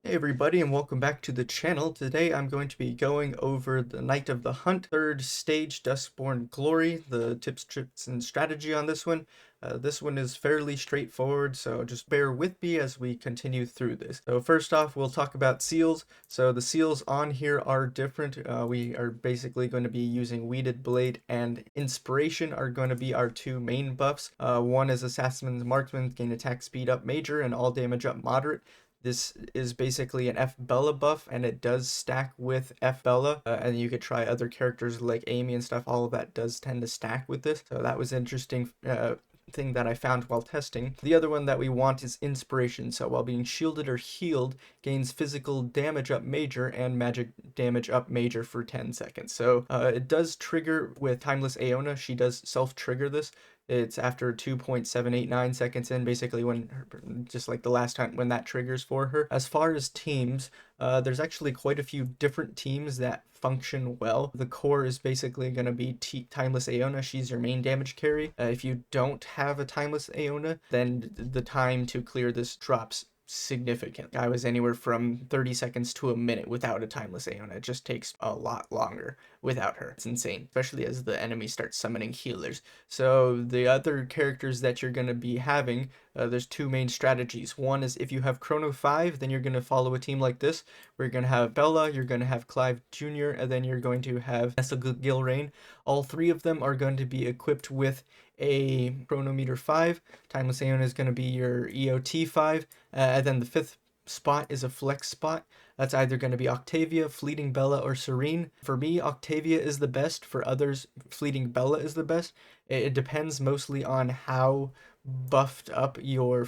Hey everybody, and welcome back to the channel. Today I'm going to be going over the Night of the Hunt, third stage, Duskborn Glory, the tips, tricks, and strategy on this one. This one is fairly straightforward, so just bear with me as we continue through this. So first off, we'll talk about seals. So the seals on here are different. We are basically going to be using Weeded Blade and Inspiration are going to be our two main buffs. One is Assassin's Marksman, gain attack speed up major and all damage up moderate. This is basically an F Bella buff, and it does stack with F Bella, and you could try other characters like Amy and stuff. All of that does tend to stack with this, so that was interesting thing that I found while testing. The other one that we want is Inspiration, so while being shielded or healed, gains physical damage up major and magic damage up major for 10 seconds. So it does trigger with Timeless Aeona. She does self-trigger this. It's after 2.789 seconds in, basically when, just like the last time when that triggers for her. As far as teams, there's actually quite a few different teams that function well. The core is basically going to be Timeless Aeona. She's your main damage carry. If you don't have a Timeless Aeona, then the time to clear this drops significant. I was anywhere from 30 seconds to a minute without a Timeless Aeona. It just takes a lot longer without her. It's insane, especially as the enemy starts summoning healers. So the other characters that you're going to be having, there's two main strategies. One is if you have Chrono 5, then you're going to follow a team like this. We're going to have Bella, you're going to have Clive Jr., and then you're going to have Nessa Gilrain. All three of them are going to be equipped with a Chronometer 5. Timeless Aeon is going to be your EOT 5. And then the fifth spot is a flex spot. That's either going to be Octavia, Fleeting Bella, or Serene. For me, Octavia is the best. For others, Fleeting Bella is the best. It depends mostly on how buffed up your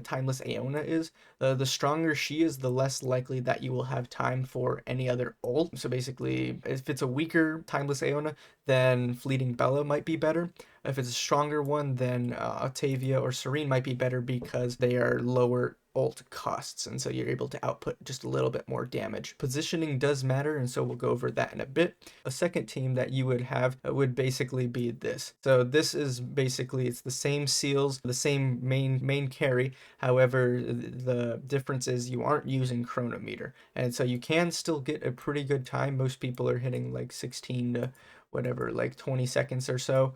Timeless Aeona is. The stronger she is, the less likely that you will have time for any other ult. So basically, if it's a weaker Timeless Aeona, then Fleeting Bella might be better. If it's a stronger one, then Octavia or Serene might be better because they are lower ult costs, and so you're able to output just a little bit more damage. Positioning does matter, and so we'll go over that in a bit. A second team that you would have would basically be this. So this is basically, it's the same seals, the same main carry. However, the difference is you aren't using Chronometer, and so you can still get a pretty good time. Most people are hitting like 16 to whatever, like 20 seconds or so,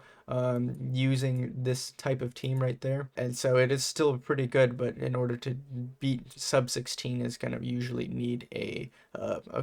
using this type of team right there. And so it is still pretty good, but in order to beat sub 16 is going to usually need a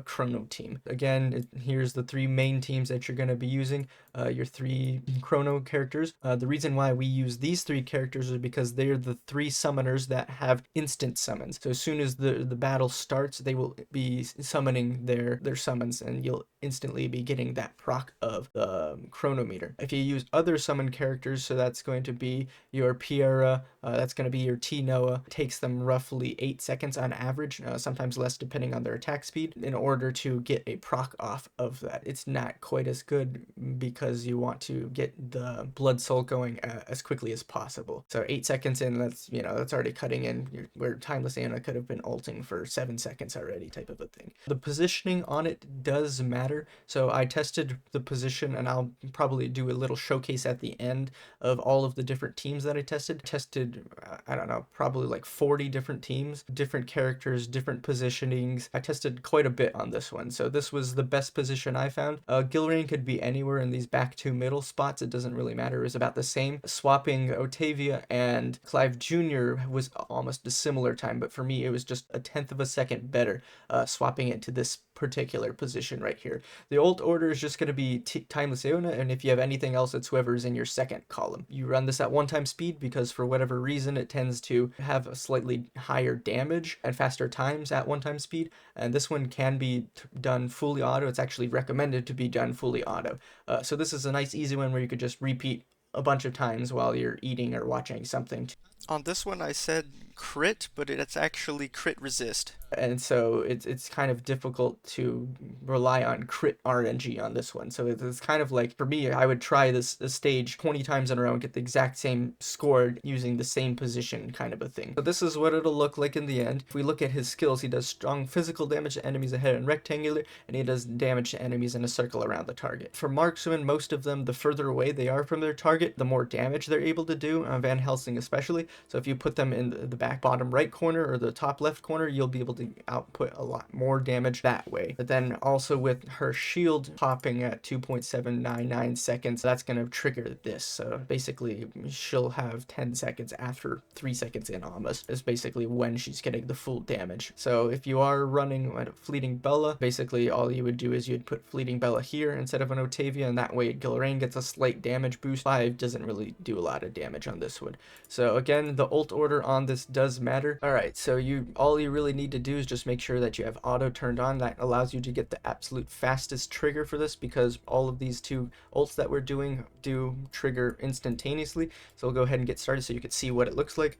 chrono team. Again, here's the three main teams that you're going to be using, your three chrono characters. The reason why we use these three characters is because they're the three summoners that have instant summons. So as soon as the battle starts, they will be summoning their summons, and you'll instantly be getting that proc of the chronometer. If you use other summon characters, so that's going to be your Piera, that's going to be your T-Noah, it takes them roughly 8 seconds on average, sometimes less depending on their attack speed, in order to get a proc off of that. It's not quite as good because you want to get the Blood Soul going as quickly as possible. So 8 seconds in, that's already cutting in where Timeless Aeona could have been ulting for 7 seconds already, type of a thing. The positioning on it does matter. So I tested the position, and I'll probably do a little showcase at the end of all of the different teams that I tested. I don't know, probably like 40 different teams, different characters, different positionings. I tested quite a bit on this one, so this was the best position I found. Gilrain could be anywhere in these back two middle spots. It doesn't really matter. It was about the same. Swapping Octavia and Clive Jr. was almost a similar time, but for me it was just a 1/10 of a second better, swapping it to this particular position right here. The ult order is just going to be Timeless Aeona, and if you have anything else, it's whoever's in your second column. You run this at 1 time speed because for whatever reason it tends to have a slightly higher damage and faster times at 1 time speed, and this one can be done fully auto. It's actually recommended to be done fully auto. So this is a nice easy one where you could just repeat a bunch of times while you're eating or watching something. On this one I said crit, but it's actually crit resist. And so it's kind of difficult to rely on crit RNG on this one. So it's kind of like, for me, I would try this stage 20 times in a row and get the exact same score using the same position, kind of a thing. So this is what it'll look like in the end. If we look at his skills, he does strong physical damage to enemies ahead and rectangular, and he does damage to enemies in a circle around the target. For marksmen, most of them, the further away they are from their target, the more damage they're able to do, Van Helsing especially. So if you put them in the back bottom right corner or the top left corner, you'll be able to output a lot more damage that way. But then also with her shield popping at 2.799 seconds, that's going to trigger this. So basically she'll have 10 seconds after 3 seconds in almost is basically when she's getting the full damage. So if you are running a Fleeting Bella, basically all you would do is you'd put Fleeting Bella here instead of an Otavia, and that way Gilraine gets a slight damage boost. 5 doesn't really do a lot of damage on this one. So again, the ult order on this does matter. Alright, so all you really need to do is just make sure that you have auto turned on. That allows you to get the absolute fastest trigger for this, because all of these two ults that we're doing do trigger instantaneously. So we'll go ahead and get started so you can see what it looks like.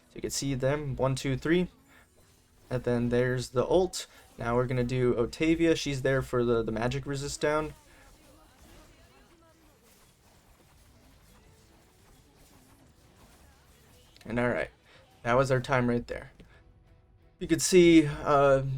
So you can see them, 1, 2, 3. And then there's the ult. Now we're gonna do Otavia. She's there for the magic resist down. And alright, that was our time right there. You could see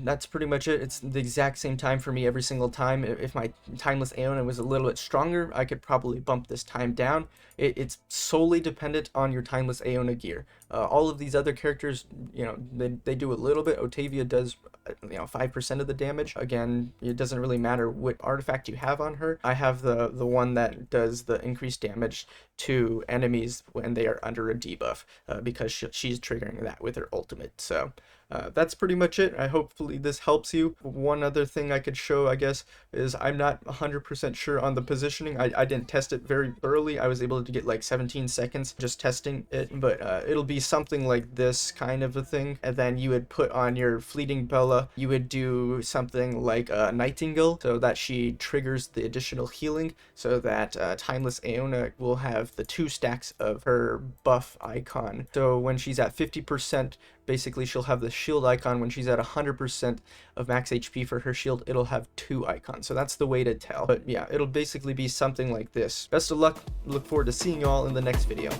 that's pretty much it. It's the exact same time for me every single time. If my timeless Aeon was a little bit stronger, I could probably bump this time down. It's solely dependent on your timeless Aeon gear. All of these other characters, they do a little bit. Otavia does 5% of the damage. Again, it doesn't really matter what artifact you have on her. I have the one that does the increased damage to enemies when they are under a debuff, because she's triggering that with her ultimate. So that's pretty much it. Hopefully this helps you. One other thing I could show, I guess, is I'm not 100% sure on the positioning. I didn't test it very thoroughly. I was able to get like 17 seconds just testing it, but it'll be something like this kind of a thing. And then you would put on your Fleeting Bella, you would do something like Nightingale, so that she triggers the additional healing, so that Timeless Aeona will have the 2 stacks of her buff icon. So when she's at 50%, basically she'll have the shield icon. When she's at 100% of max HP for her shield, it'll have 2 icons. So that's the way to tell. But yeah, it'll basically be something like this. Best of luck. Look forward to seeing you all in the next video.